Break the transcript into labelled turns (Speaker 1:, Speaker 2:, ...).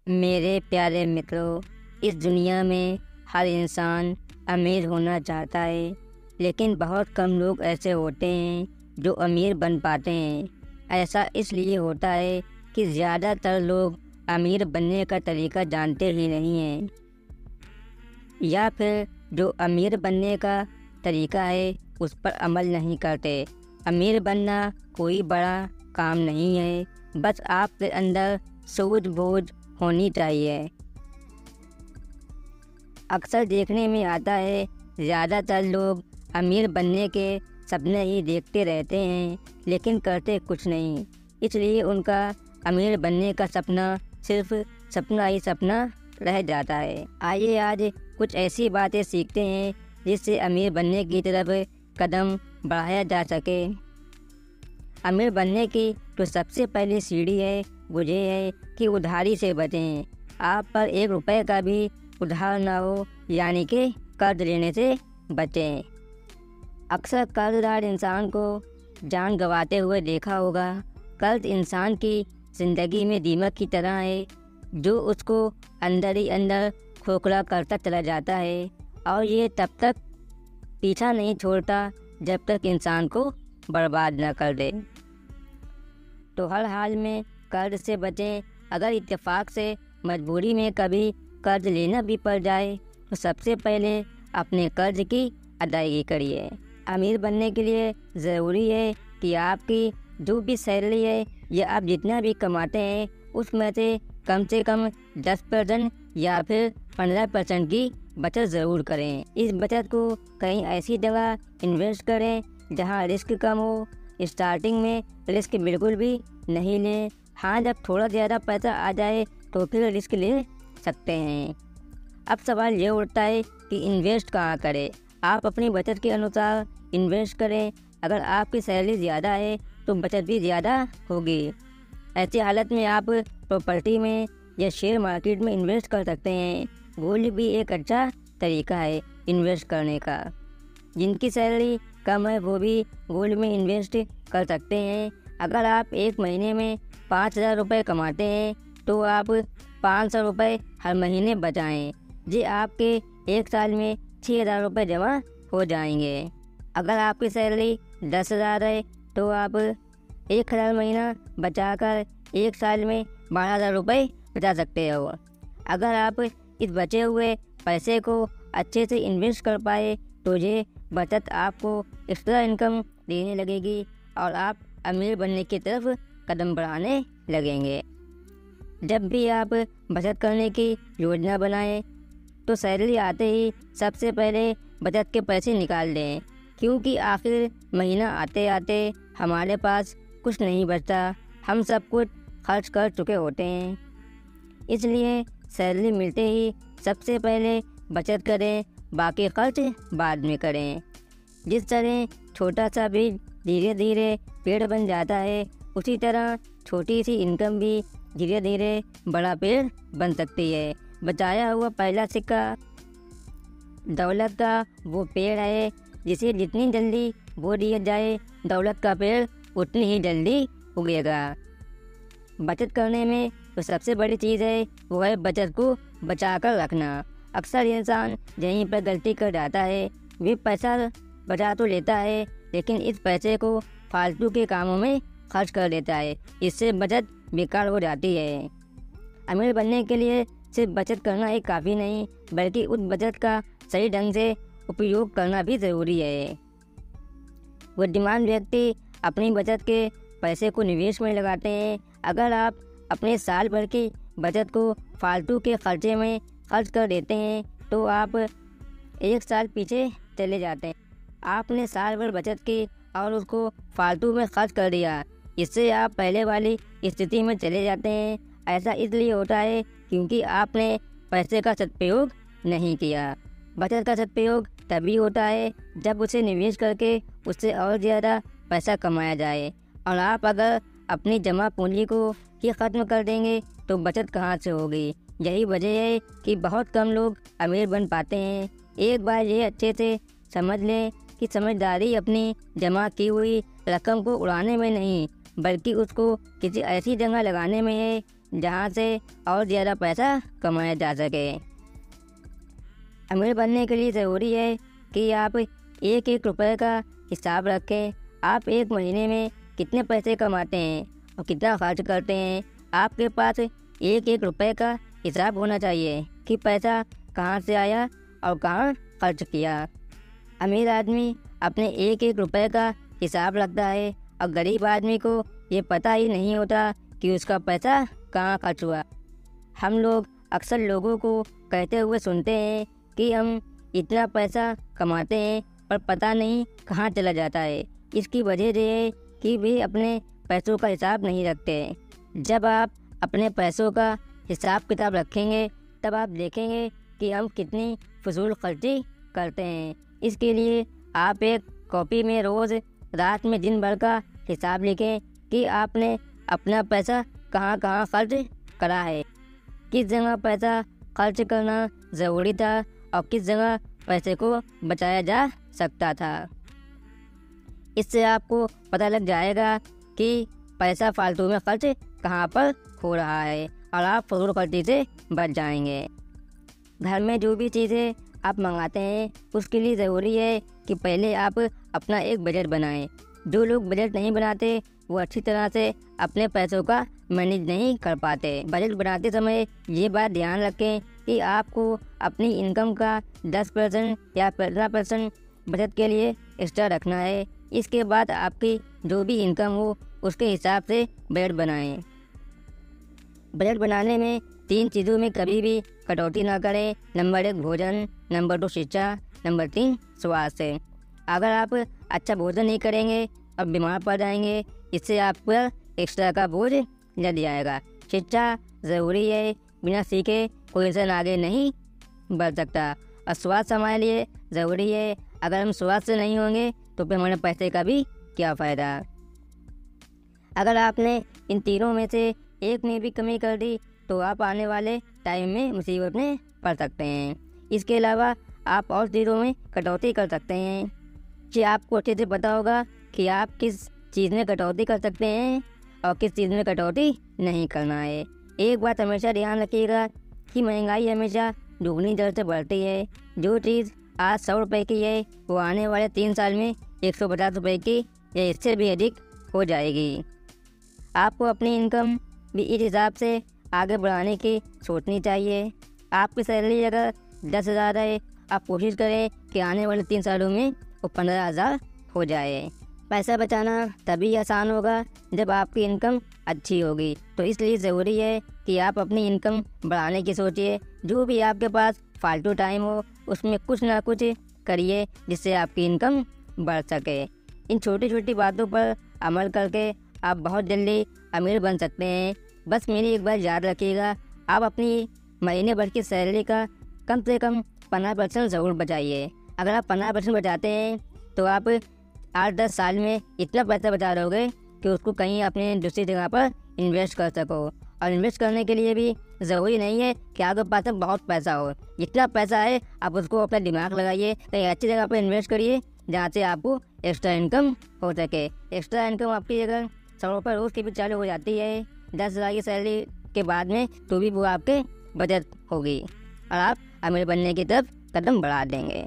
Speaker 1: میرے پیارے متروں، اس دنیا میں ہر انسان امیر ہونا چاہتا ہے، لیکن بہت کم لوگ ایسے ہوتے ہیں جو امیر بن پاتے ہیں۔ ایسا اس لیے ہوتا ہے کہ زیادہ تر لوگ امیر بننے کا طریقہ جانتے ہی نہیں ہیں، یا پھر جو امیر بننے کا طریقہ ہے اس پر عمل نہیں کرتے۔ امیر بننا کوئی بڑا کام نہیں ہے، بس آپ کے اندر سوجھ بوجھ ہونی چاہیے۔ اکثر دیکھنے میں آتا ہے زیادہ تر لوگ امیر بننے کے سپنے ہی دیکھتے رہتے ہیں، لیکن کرتے کچھ نہیں، اس لیے ان کا امیر بننے کا سپنا صرف سپنا ہی سپنا رہ جاتا ہے۔ آئیے آج کچھ ایسی باتیں سیکھتے ہیں جس سے امیر بننے کی طرف قدم بڑھایا جا سکے۔ امیر بننے کی جو سب سے پہلی سیڑھی ہے وہ یہ ہے کہ ادھاری سے بچیں۔ آپ پر 1 روپے کا بھی ادھار نہ ہو، یعنی کہ قرض لینے سے بچیں۔ اکثر قرض دار انسان کو جان گنواتے ہوئے دیکھا ہوگا۔ قرض انسان کی زندگی میں دیمک کی طرح ہے جو اس کو اندر ہی اندر کھوکھلا کرتا چلا جاتا ہے، اور یہ تب تک پیچھا نہیں چھوڑتا جب تک انسان کو برباد نہ کر دے۔ تو ہر حال میں قرض سے بچیں۔ اگر اتفاق سے مجبوری میں کبھی قرض لینا بھی پڑ جائے تو سب سے پہلے اپنے قرض کی ادائیگی کریے۔ امیر بننے کے لیے ضروری ہے کہ آپ کی جو بھی سیلری ہے یا آپ جتنا بھی کماتے ہیں اس میں سے کم 10% یا پھر 15% کی بچت ضرور کریں۔ اس بچت کو کہیں ایسی جگہ انویسٹ کریں جہاں رسک کم ہو۔ اسٹارٹنگ میں رسک بالکل بھی نہیں لیں۔ ہاں، جب تھوڑا زیادہ پیسہ آ جائے تو پھر رسک لے سکتے ہیں۔ اب سوال یہ اٹھتا ہے کہ انویسٹ کہاں کریں؟ آپ اپنی بچت کے انوسار انویسٹ کریں۔ اگر آپ کی سیلری زیادہ ہے تو بچت بھی زیادہ ہوگی۔ ایسی حالت میں آپ پراپرٹی میں یا شیئر مارکیٹ میں انویسٹ کر سکتے ہیں۔ گولڈ بھی ایک اچھا طریقہ ہے انویسٹ کرنے کا۔ جن کی سیلری کم ہے وہ بھی گولڈ میں انویسٹ کر سکتے ہیں۔ اگر آپ ایک مہینے میں 5,000 روپے کماتے ہیں تو آپ 500 روپے ہر مہینے بچائیں، جی آپ کے ایک سال میں 6,000 روپے جمع ہو جائیں گے۔ اگر آپ کی سیلری 10,000 ہے تو آپ 1,000 مہینہ بچا کر ایک سال میں 12,000 روپے بچا سکتے ہو۔ اگر آپ اس بچے ہوئے پیسے کو اچھے سے انویسٹ کر پائے تو یہ بچت آپ کو ایکسٹرا انکم دینے لگے گی اور آپ امیر بننے کی طرف قدم بڑھانے لگیں گے۔ جب بھی آپ بچت کرنے کی یوجنا بنائیں تو سیلری آتے ہی سب سے پہلے بچت کے پیسے نکال دیں، کیونکہ آخر مہینہ آتے آتے ہمارے پاس کچھ نہیں بچتا، ہم سب کچھ خرچ کر چکے ہوتے ہیں۔ اس لیے سیلری ملتے ہی سب سے پہلے بچت کریں، باقی خرچ بعد میں کریں۔ جس طرح چھوٹا سا بیج دھیرے دھیرے پیڑ بن جاتا ہے، اسی طرح چھوٹی سی انکم بھی دھیرے دھیرے بڑا پیڑ بن سکتی ہے۔ بچایا ہوا پہلا سکہ دولت کا وہ پیڑ ہے جسے جتنی جلدی بو دیا جائے دولت کا پیڑ اتنی ہی جلدی اگے گا۔ بچت کرنے میں جو سب سے بڑی چیز ہے وہ ہے بچت کو بچا کر رکھنا۔ اکثر انسان یہیں پر غلطی کر جاتا ہے، وہ پیسہ بچا تو لیتا ہے لیکن اس پیسے کو فالتو کے کاموں میں خرچ کر دیتا ہے، اس سے بچت بیکار ہو جاتی ہے۔ امیر بننے کے لیے صرف بچت کرنا ہی کافی نہیں، بلکہ اس بچت کا صحیح ڈھنگ سے اپیوگ کرنا بھی ضروری ہے۔ بدھمان ویکتی اپنی بچت کے پیسے کو نویش میں لگاتے ہیں۔ اگر آپ اپنے سال بھر کی بچت کو فالتو کے خرچے میں خرچ کر دیتے ہیں تو آپ 1 سال پیچھے چلے جاتے ہیں۔ آپ نے سال بھر بچت کی اور اس کو فالتو میں خرچ کر دیا، اس سے آپ پہلے والی استھتی میں چلے جاتے ہیں۔ ایسا اس لیے ہوتا ہے کیونکہ آپ نے پیسے کا سدپیوگ نہیں کیا۔ بچت کا سدپیوگ تبھی ہوتا ہے جب اسے نویش کر کے اس سے اور زیادہ پیسہ کمایا جائے، اور آپ اگر اپنی جمع پونجی کو ہی ختم کر دیں گے تو بچت کہاں سے ہوگی؟ یہی وجہ ہے کہ بہت کم لوگ امیر بن پاتے ہیں۔ ایک بار یہ اچھے سے سمجھ لیں کہ سمجھداری اپنی جمع کی ہوئی رقم کو اڑانے میں نہیں بلکہ اس کو کسی ایسی جگہ لگانے میں ہے جہاں سے اور زیادہ پیسہ کمایا جا سکے۔ امیر بننے کے لیے ضروری ہے کہ آپ ایک ایک روپے کا حساب رکھیں۔ آپ ایک مہینے میں کتنے پیسے کماتے ہیں اور کتنا خرچ کرتے ہیں۔ آپ کے پاس ایک ایک روپے کا حساب ہونا چاہیے کہ پیسہ کہاں سے آیا اور کہاں خرچ کیا۔ امیر آدمی اپنے ایک ایک روپے کا حساب رکھتا ہے اور غریب آدمی کو یہ پتہ ہی نہیں ہوتا کہ اس کا پیسہ کہاں خرچ ہوا۔ ہم لوگ اکثر لوگوں کو کہتے ہوئے سنتے ہیں کہ ہم اتنا پیسہ کماتے ہیں پر پتہ نہیں کہاں چلا جاتا ہے۔ اس کی وجہ یہ ہے کہ بھی اپنے پیسوں کا حساب نہیں رکھتے۔ جب آپ اپنے پیسوں کا حساب کتاب رکھیں گے تب آپ دیکھیں گے کہ ہم کتنی فضول خرچی کرتے ہیں۔ اس کے لیے آپ ایک کاپی میں روز رات میں دن بھر کا حساب لکھیں کہ آپ نے اپنا پیسہ کہاں کہاں خرچ کرا ہے، کس جگہ پیسہ خرچ کرنا ضروری تھا اور کس جگہ پیسے کو بچایا جا سکتا تھا۔ اس سے آپ کو پتہ لگ جائے گا کہ پیسہ فالتو میں خرچ کہاں پر ہو رہا ہے اور آپ فضول خرچی سے بچ جائیں گے۔ گھر میں جو بھی چیزیں آپ منگاتے ہیں اس کے لیے ضروری ہے کہ پہلے آپ اپنا ایک بجٹ بنائیں۔ جو لوگ بجٹ نہیں بناتے وہ اچھی طرح سے اپنے پیسوں کا مینیج نہیں کر پاتے۔ بجٹ بناتے سمے یہ بات دھیان رکھیں کہ آپ کو اپنی انکم کا 10% یا 15% بچت کے لیے ایکسٹرا رکھنا ہے۔ اس کے بعد آپ کی جو بھی انکم ہو اس کے حساب سے بجٹ بنائیں۔ بجٹ بنانے میں 3 چیزوں میں کبھی بھی کٹوتی نہ کریں۔ نمبر 1 بھوجن، نمبر 2 شکشا، نمبر 3 سواستھ۔ اگر آپ اچھا بھوجن نہیں کریں گے اور بیمار پڑ جائیں گے، اس سے آپ پر ایکسٹرا کا بوجھ لد جائے گا۔ شکشا ضروری ہے، بنا سیکھے کوئی انسان آگے نہیں بڑھ سکتا۔ اور سواستھ ہمارے لیے ضروری ہے۔ اگر ہم سواستھ سے نہیں ہوں گے تو پھر ہمارے پیسے کا بھی کیا فائدہ۔ اگر آپ نے ان تینوں میں سے ایک میں بھی کمی کر دی تو آپ آنے والے ٹائم میں مصیبت میں پڑ سکتے ہیں۔ اس کے علاوہ آپ اور چیزوں میں کٹوتی کر سکتے ہیں کہ آپ کو اچھے سے پتہ ہوگا کہ آپ کس چیز میں کٹوتی کر سکتے ہیں اور کس چیز میں کٹوتی نہیں کرنا ہے۔ ایک بات ہمیشہ دھیان رکھیے گا کہ مہنگائی ہمیشہ دگنی در سے بڑھتی ہے۔ جو چیز آج 100 روپے کی ہے وہ آنے والے 3 سال میں 150 روپے کی یا اس سے بھی ادھک ہو جائے گی۔ آپ کو اپنی انکم بھی اس حساب سے آگے بڑھانے کی سوچنی چاہیے۔ آپ کی سیلری اگر 10,000 ہے، آپ کوشش کریں کہ آنے والے 3 سالوں میں وہ 15,000 ہو جائے۔ پیسہ بچانا تبھی آسان ہوگا جب آپ کی انکم اچھی ہوگی۔ تو اس لیے ضروری ہے کہ آپ اپنی انکم بڑھانے کی سوچیے۔ جو بھی آپ کے پاس فالتو ٹائم ہو اس میں کچھ نہ کچھ کریے جس سے آپ کی انکم بڑھ سکے۔ ان چھوٹی چھوٹی باتوں پر عمل کر کے آپ بہت جلدی امیر بن سکتے ہیں۔ بس میری ایک بات یاد رکھیے گا، آپ اپنی مہینے بھر کی سیلری کا کم سے کم 15% ضرور بچائیے۔ اگر آپ 15% بچاتے ہیں تو آپ 8-10 سال میں اتنا پیسہ بچا لو گے کہ اس کو کہیں اپنے دوسری جگہ پر انویسٹ کر سکو۔ اور انویسٹ کرنے کے لیے بھی ضروری نہیں ہے کہ آپ کے پاس بہت پیسہ ہو۔ جتنا پیسہ ہے آپ اس کو اپنا دماغ لگائیے، کہیں اچھی جگہ پر انویسٹ کریے جہاں سے آپ کو ایکسٹرا انکم ہو سکے۔ ایکسٹرا انکم آپ کی اگر 100 روپے روز کی بھی چالو ہو جاتی ہے 10,000 کی سیلری کے بعد میں تو بھی وہ آپ کے بچت ہوگی اور آپ امیر بننے کی طرف قدم بڑھا دیں گے۔